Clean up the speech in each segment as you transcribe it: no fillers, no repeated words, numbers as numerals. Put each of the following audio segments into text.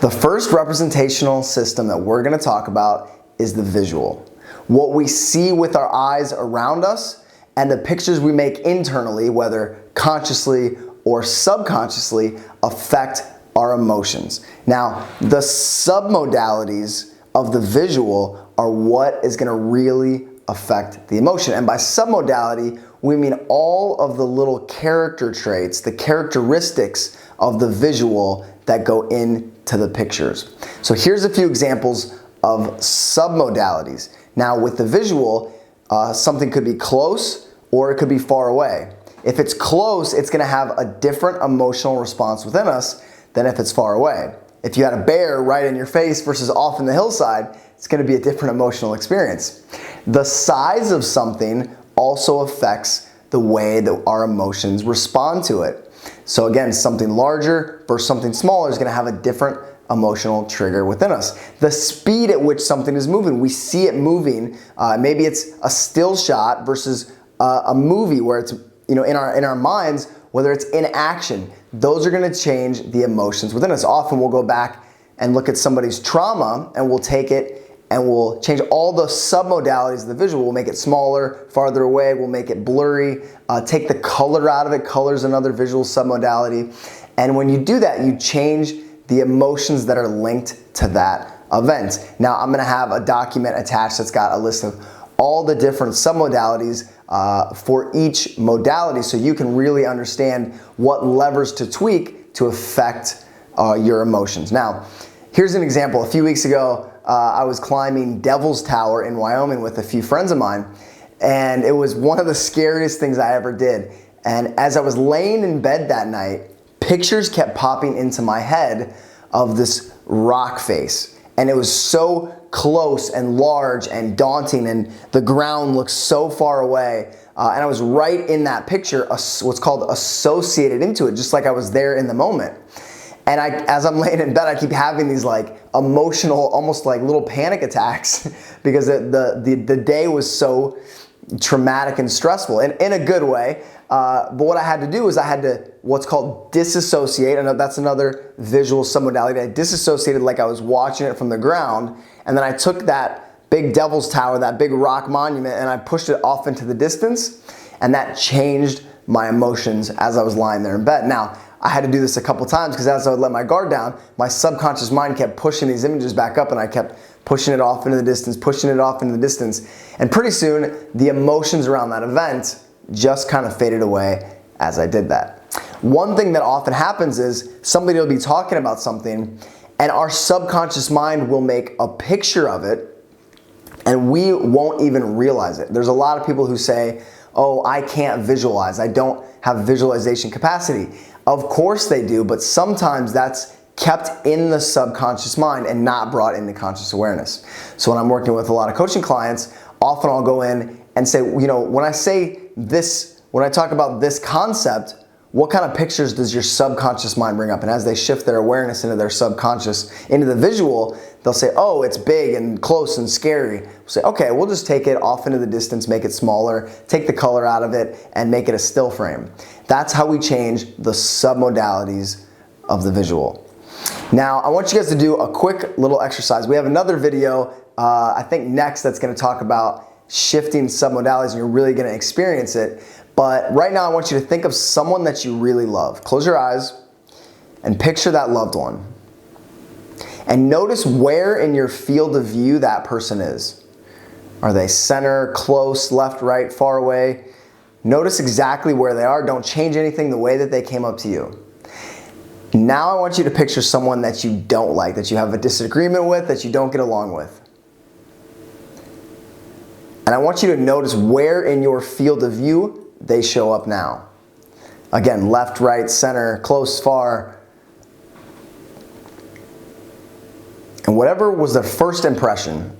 The first representational system that we're going to talk about is the visual. What we see with our eyes around us and the pictures we make internally, whether consciously or subconsciously, affect our emotions. Now, the submodalities of the visual are what is going to really affect the emotion. And by submodality, we mean all of the little character traits, the characteristics of the visual that go into the pictures. So here's a few examples of submodalities. Now with the visual, something could be close or it could be far away. If it's close, it's gonna have a different emotional response within us than if it's far away. If you had a bear right in your face versus off in the hillside, it's gonna be a different emotional experience. The size of something also affects the way that our emotions respond to it. So again, something larger versus something smaller is going to have a different emotional trigger within us. The speed at which something is moving, we see it moving. Maybe it's a still shot versus a movie where it's, in our minds, whether it's in action. Those are going to change the emotions within us. Often we'll go back and look at somebody's trauma and we'll take it and we'll change all the submodalities of the visual. We'll make it smaller, farther away, we'll make it blurry, take the color out of it. Color's another visual submodality. And when you do that, you change the emotions that are linked to that event. Now, I'm gonna have a document attached that's got a list of all the different submodalities for each modality so you can really understand what levers to tweak to affect your emotions. Now, here's an example. A few weeks ago, I was climbing Devil's Tower in Wyoming with a few friends of mine, and it was one of the scariest things I ever did. And as I was laying in bed that night, pictures kept popping into my head of this rock face. And it was so close and large and daunting, and the ground looked so far away. And I was right in that picture, what's called associated into it, just like I was there in the moment. And as I'm laying in bed, I keep having these like emotional, almost like little panic attacks because the day was so traumatic and stressful in a good way. But what I had to do is I had to what's called disassociate. And that's another visual submodality. I disassociated like I was watching it from the ground. And then I took that big Devil's Tower, that big rock monument, and I pushed it off into the distance. And that changed my emotions as I was lying there in bed. Now, I had to do this a couple times because as I would let my guard down, my subconscious mind kept pushing these images back up and I kept pushing it off into the distance, pushing it off into the distance. And pretty soon, the emotions around that event just kind of faded away as I did that. One thing that often happens is somebody will be talking about something and our subconscious mind will make a picture of it and we won't even realize it. There's a lot of people who say, oh, I can't visualize. I don't have visualization capacity. Of course they do, but sometimes that's kept in the subconscious mind and not brought into conscious awareness. So when I'm working with a lot of coaching clients, often I'll go in and say, when I talk about this concept, what kind of pictures does your subconscious mind bring up? And as they shift their awareness into their subconscious, into the visual, they'll say, oh, it's big and close and scary. We'll say, okay, we'll just take it off into the distance, make it smaller, take the color out of it, and make it a still frame. That's how we change the submodalities of the visual. Now, I want you guys to do a quick little exercise. We have another video, I think next, that's gonna talk about shifting submodalities, and you're really gonna experience it. But right now, I want you to think of someone that you really love. Close your eyes and picture that loved one. And notice where in your field of view that person is. Are they center, close, left, right, far away? Notice exactly where they are. Don't change anything the way that they came up to you. Now I want you to picture someone that you don't like, that you have a disagreement with, that you don't get along with. And I want you to notice where in your field of view they show up now. Again, left, right, center, close, far. And whatever was their first impression,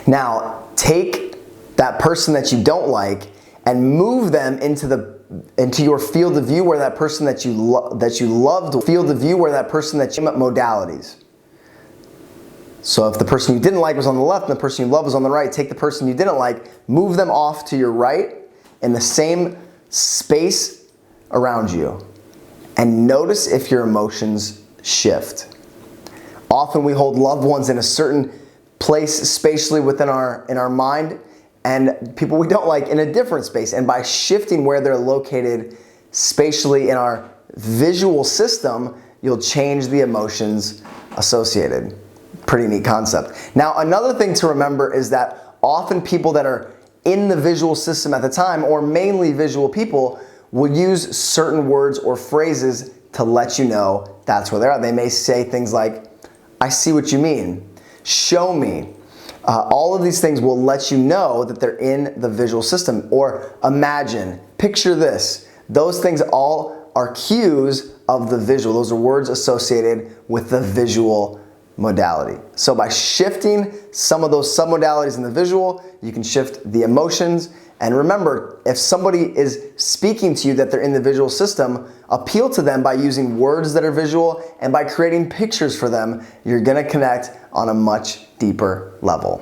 now take that person that you don't like and move them into your field of view where that person that you loved, field of view where that person that you modalities. So if the person you didn't like was on the left and the person you love was on the right, take the person you didn't like, move them off to your right in the same space around you, and notice if your emotions shift. Often we hold loved ones in a certain place spatially within our mind, and people we don't like in a different space. And by shifting where they're located spatially in our visual system, you'll change the emotions associated. Pretty neat concept. Now, another thing to remember is that often people that are in the visual system at the time, or mainly visual people, will use certain words or phrases to let you know that's where they are. They may say things like, "I see what you mean," "show me." All of these things will let you know that they're in the visual system. Or imagine, picture this. Those things all are cues of the visual. Those are words associated with the visual modality. So by shifting some of those submodalities in the visual, you can shift the emotions. And remember, if somebody is speaking to you that they're in the visual system, appeal to them by using words that are visual, and by creating pictures for them, you're gonna connect on a much deeper level.